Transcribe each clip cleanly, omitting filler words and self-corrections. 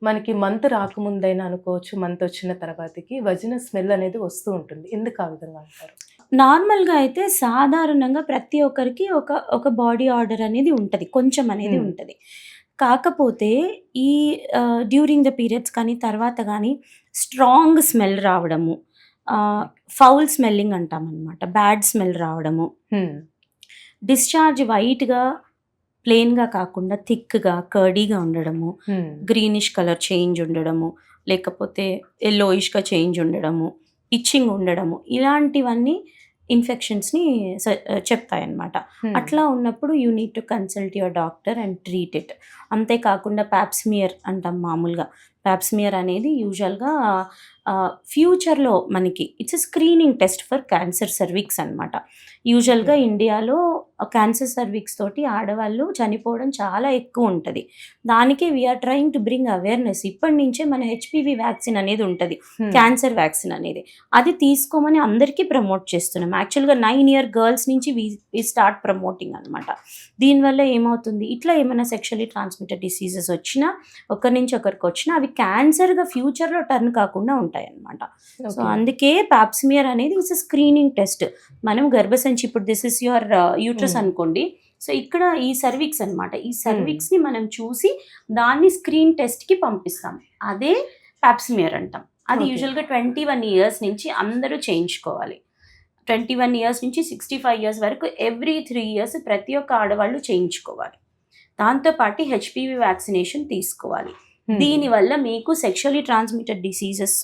మనకి మంత్ రాకముందైనా అనుకోవచ్చు, మంత్ వచ్చిన తర్వాతకి వజిన స్మెల్ అనేది వస్తూ ఉంటుంది. ఎందుకు ఆ విధంగా అంటారు? నార్మల్‌గా అయితే సాధారణంగా ప్రతి ఒక్కరికి ఒక బాడీ ఆర్డర్ అనేది ఉంటది. కొంచెం అనేది హ్మ్. ఉంటది. కాకపోతే ఈ డ్యూరింగ్ ద పీరియడ్స్ కానీ, తర్వాత గానీ స్ట్రాంగ్ స్మెల్ రావడము, ఆహ్, ఫౌల్ స్మెల్లింగ్ అంటామనమాట. బ్యాడ్ స్మెల్ రావడము, హ్మ్. డిశ్చార్జ్ వైట్‌గా, ప్లెయిన్‌గా కాకుండా థిక్‌గా, కర్డీగా ఉండడము, హ్మ్. గ్రీనిష్ కలర్ చేంజ్ ఉండడము, లేకపోతే యెల్లోయిష్‌గా చేంజ్ ఉండడము, ఇచ్చింగ్ ఉండడము, ఇలాంటివన్నీ ఇన్ఫెక్షన్స్‌ని చెప్తాయన్నమాట. హ్మ్. అట్లా ఉన్నప్పుడు you need to consult your doctor and treat it. అంతే కాకుండా పాప్స్మియర్ అంటాం మామూలుగా. పాప్స్మియర్ అనేది యూజువల్‌గా ఫ్యూచర్‌లో మనకి it's a screening test for cancer cervix అనమాట. ఓకే. యూజువల్‌గా ఇండియాలో క్యాన్సర్ సర్విక్స్ తోటి ఆడవాళ్ళు చనిపోవడం చాలా ఎక్కువుంటది. దానికే we are trying to bring awareness. ఇప్పటి నుంచే మన హెచ్‌పివి వ్యాక్సిన్ అనేది ఉంటది. హ్మ్. క్యాన్సర్ వ్యాక్సిన్ అనేది. అది తీసుకోమని అందరికీ ప్రమోట్ చేస్తున్నాం. యాక్చువల్‌గా 9 ఇయర్ గర్ల్స్ నుంచి వి స్టార్ట్ ప్రమోటింగ్ అనమాట. దీనివల్ల ఏమవుతుంది, ఇట్లా ఏమైనా సెక్షువల్లీ ట్రాన్స్‌మిటెడ్ డిసీజెస్ వచ్చినా, ఒకరి నుంచి ఒకరికొచ్చినా అవి క్యాన్సర్‌గా ఫ్యూచర్‌లో టర్న్ కాకుండా ఉంటాయన్నమాట. So, okay. అందుకే పాప్స్మియర్ అనేది ఇట్స్ ఎ స్క్రీనింగ్ టెస్ట్. మనం గర్భసంచి ఇప్పుడు దిస్ ఇస్ యువర్ యూట్రస్ హ్మ్. అనుకోండి. సో, ఇక్కడ ఈ సర్విక్స్ అనమాట. ఈ హ్మ్. సర్విక్స్‌ని మనం చూసి దాన్ని స్క్రీన్ టెస్ట్‌కి పంపిస్తాం. అదే పాప్స్మియర్ అంటాం. అది ఓకే. యూజువల్‌గా 21 ఇయర్స్ నుంచి అందరూ చేయించుకోవాలి. 21 ఇయర్స్ నుంచి 65 ఇయర్స్ వరకు ఎవ్రీ 3 ఇయర్స్ ప్రతి ఒక్క ఆడవాళ్ళు చేయించుకోవాలి. దాంతో పాటు హెచ్‌పివి వ్యాక్సినేషన్ తీసుకోవాలి. హ్మ్. దీనివల్ల మీకు సెక్షువల్లీ ట్రాన్స్‌మిటెడ్ డిసీజెస్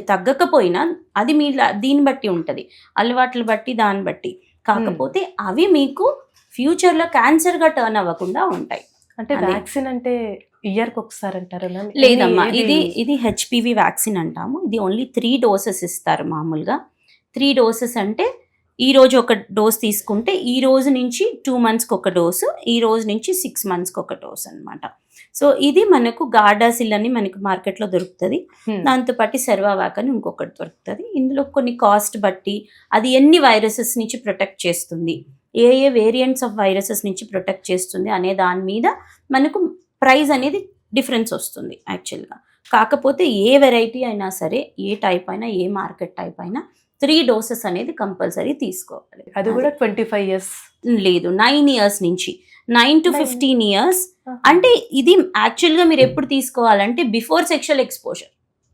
తగ్గకపోయినా అది దీన్ని బట్టి ఉంటది. అలవాట్లు బట్టి, దాన్ని బట్టి. హ్మ్. కాకపోతే అవి మీకు ఫ్యూచర్‌లో క్యాన్సర్‌గా టర్న్ అవ్వకుండా ఉంటాయి. అంటే అదే. వ్యాక్సిన్ అంటే ఇయర్‌కొకసారి అంటారా మ్యామ్? లేదమ్మా. ఏది ఇది హెచ్‌పివి వ్యాక్సిన్ అంటాము. ఇది ఓన్లీ 3 డోసెస్ ఇస్తారు మామూలుగా. 3 డోసెస్ అంటే ఈరోజు ఒక డోస్ తీసుకుంటే, ఈ రోజు నుంచి 2 మంత్స్‌కొక డోసు, ఈ రోజు నుంచి 6 మంత్స్‌కొక డోస్ అనమాట. సో, ఇది మనకు గార్డాసిల్ అని మనకు మార్కెట్‌లో దొరుకుతది. హ్మ్. దాంతో పాటు సెర్వావాక్ అని ఇంకొకటి దొరుకుతది. ఇందులో కొన్ని కాస్ట్ బట్టి, అది ఎన్ని వైరసెస్ నుంచి ప్రొటెక్ట్ చేస్తుంది, ఏ వేరియంట్స్ ఆఫ్ వైరసెస్ నుంచి ప్రొటెక్ట్ చేస్తుంది అనే దాని మీద మనకు ప్రైస్ అనేది డిఫరెన్స్ వస్తుంది యాక్చువల్‌గా. కాకపోతే ఏ వెరైటీ అయినా సరే, ఏ టైప్ అయినా, ఏ మార్కెట్ టైప్ అయినా 3 డోసెస్ అనేది కంపల్సరీ తీసుకోవాలి. అది అది. గూడా 25 ఇయర్స్. లేదు, 9 ఇయర్స్ నుంచి. 9 9-15 ఇయర్స్. ఆహా! అంటే ఇది యాక్చువల్‌గా మీరెప్పుడు తీసుకోవాలంటే before sexual exposure.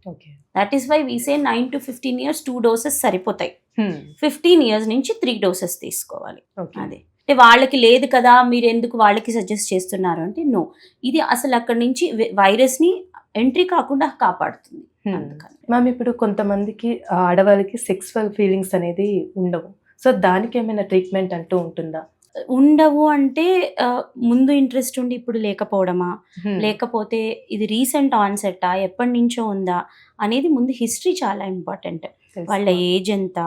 Okay. That is why we say 9-15 years 2 doses సరిపోతాయి. హ్మ్. 15 ఇయర్స్ నుంచి 3 డోసెస్ తీసుకోవాలి. ఓకే. అది. అంటే వాళ్ళకి లేదు కదా, మీరెందుకు వాళ్ళకి సజెస్ట్ చేస్తున్నారు అంటే, నో. ఇది అసలక్కడి నుంచి వైరస్‌ని ఎంట్రీ కాకుండా కాపాడుతుంది. హ్మ్. అందుకని. మ్యామ్ ఇప్పుడు కొంతమందికి ఆడవాళ్ళకి సెక్సువల్ ఫీలింగ్స్ అనేది ఉండవు. సో, దానికేమైనా ట్రీట్మెంట్ అంటూ ఉంటుందా? ఉండవు అంటే ముందు ఇంట్రెస్ట్ ఉండి ఇప్పుడు లేకపోవడమా? హ్మ్. లేకపోతే ఇది రీసెంట్ ఆన్సెట్టా? ఎప్పటినుంచో ఉందా? అనేది ముందు హిస్టరీ చాలా ఇంపార్టెంట్. వాళ్ళ తెలుసుకోవాలి. ఏజ్ ఎంత?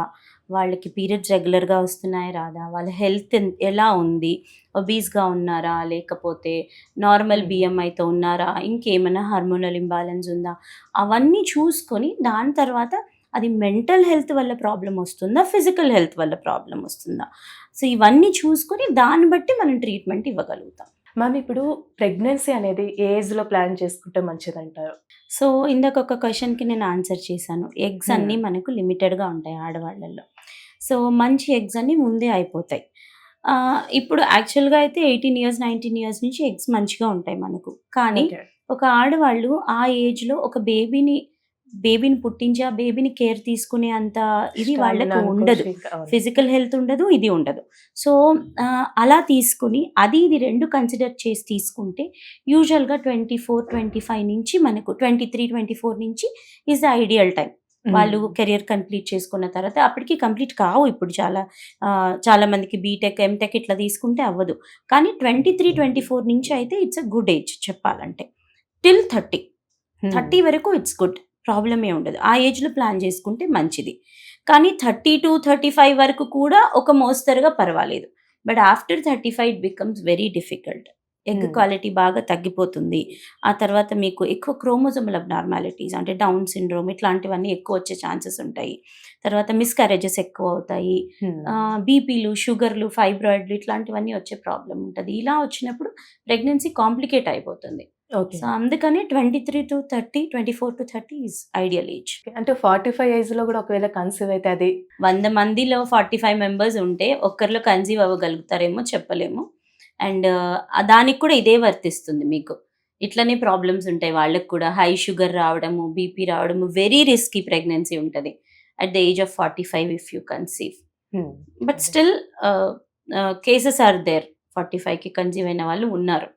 వాళ్ళకి పీరియడ్స్ రెగ్యులర్‌గా వస్తున్నాయా? రాదా? వాళ్ళ హెల్త్ ఎలా ఉంది? ఒబీస్‌గా ఉన్నారా? లేకపోతే నార్మల్ హ్మ్. BMIతో ఉన్నారా? ఇంకేమైనా హార్మోనల్ ఇంబాలెన్స్ ఉందా? అవన్నీ చూసుకొని దాని తర్వాత అది మెంటల్ హెల్త్ వల్ల ప్రాబ్లమ్ వస్తుందా? ఫిజికల్ హెల్త్ వల్ల ప్రాబ్లమ్ వస్తుందా? సో, ఇవన్నీ చూసుకొని దాన్ని బట్టి మనం ట్రీట్మెంట్ ఇవ్వగలుగుతాం. మ్యామ్ ఇప్పుడు ప్రెగ్నెన్సీ అనేది ఏ ఏజ్‌లో ప్లాన్ చేసుకుంటే మంచిదంటారు? సో, ఇందాక ఒక క్వెషన్‌కి నేను ఆన్సర్ చేశాను. ఎగ్స్ హ్మ్. అన్నీ మనకు లిమిటెడ్‌గా ఉంటాయి ఆడవాళ్ళలో. సో, మంచి ఎగ్స్ అన్నీ ముందే అయిపోతాయి. ఇప్పుడు యాక్చువల్‌గా అయితే 18 ఇయర్స్, 19 ఇయర్స్ నుంచి ఎగ్స్ మంచిగా ఉంటాయి మనకు. కానీ ఓకే. ఒక ఆడవాళ్ళు ఆ ఏజ్‌లో ఒక బేబీని పుట్టించి, ఆ బేబీని కేర్ తీసుకునే అంత ఇది స్టామినా వాళ్ళకు ఉండదు. అనుకోవచ్చు ఇంకా. అవును. ఫిజికల్ హెల్త్ ఉండదు, ఇది ఉండదు. సో, అలా తీసుకొని అది ఇది 2 కన్సిడర్ చేసి తీసుకుంటే యూజువల్‌గా 24, 25 నుంచి మనకు 23, 24 నుంచి ఈస్ ద ఐడియల్ టైమ్. వాళ్ళు హ్మ్. కెరియర్ కంప్లీట్ చేసుకున్న తర్వాత అప్పటికి కంప్లీట్ కావు ఇప్పుడు చాలా మందికి బీటెక్, ఎంటెక్ ఇట్లా తీసుకుంటే అవ్వదు. కానీ 23, 24 నుంచి అయితే ఇట్స్ ఎ గుడ్ ఏజ్ చెప్పాలంటే. టిల్ 30. హ్మ్. 30 వరకు ఇట్స్ గుడ్. ప్రాబ్లమే ఉండదు. ఆ ఏజ్‌లో ప్లాన్ చేసుకుంటే మంచిది. కానీ 30-35 వరకు కూడా ఒక మోస్తరుగా పర్వాలేదు. But after 35 it becomes very difficult. Egg హ్మ్. క్వాలిటీ బాగా తగ్గిపోతుంది. ఆ తర్వాత మీకు ఎక్కువ క్రోమోజోమల్ అబ్నార్మాలిటీస్ అంటే డౌన్ సిండ్రోమ్ ఇట్లాంటివన్నీ ఎక్కువొచ్చే ఛాన్సెస్ ఉంటాయి. తర్వాత మిస్‌క్యారేజెస్ ఎక్కువవుతాయి. హ్మ్. బీపీలు, షుగర్‌లు, ఫైబ్రాయిడ్‌లు ఇట్లాంటివన్నీ వచ్చే ప్రాబ్లమ్ ఉంటది. ఇలా వచ్చినప్పుడు ప్రెగ్నెన్సీ కాంప్లికేట్ అయిపోతుంది. ఓకే. సో, అందుకని 23-30, 24-30 ఈజ్ ఐడియల్ ఏజ్. అంటే 45 ఏజ్‌లో గూడా ఒకవేళ కన్సీవ్ అయితే అది 100 మందిలో 45 మెంబర్స్ ఉంటే ఒక్కరిలో కన్సీవ్ అవ్వగలుగుతారేమో చెప్పలేము. అండ్ దానికి కూడా ఇదే వర్తిస్తుంది మీకు. ఇట్లనే ప్రాబ్లమ్స్ ఉంటాయి వాళ్ళకి కూడా. హై షుగర్ రావడము, బీపీ రావడము, వెరీ రిస్కీ ప్రెగ్నెన్సీ ఉంటది. At the age of 45 if you conceive. Hmm. But still cases are there. 45కి కన్సీవ్ అయిన వాళ్ళు ఉన్నారు.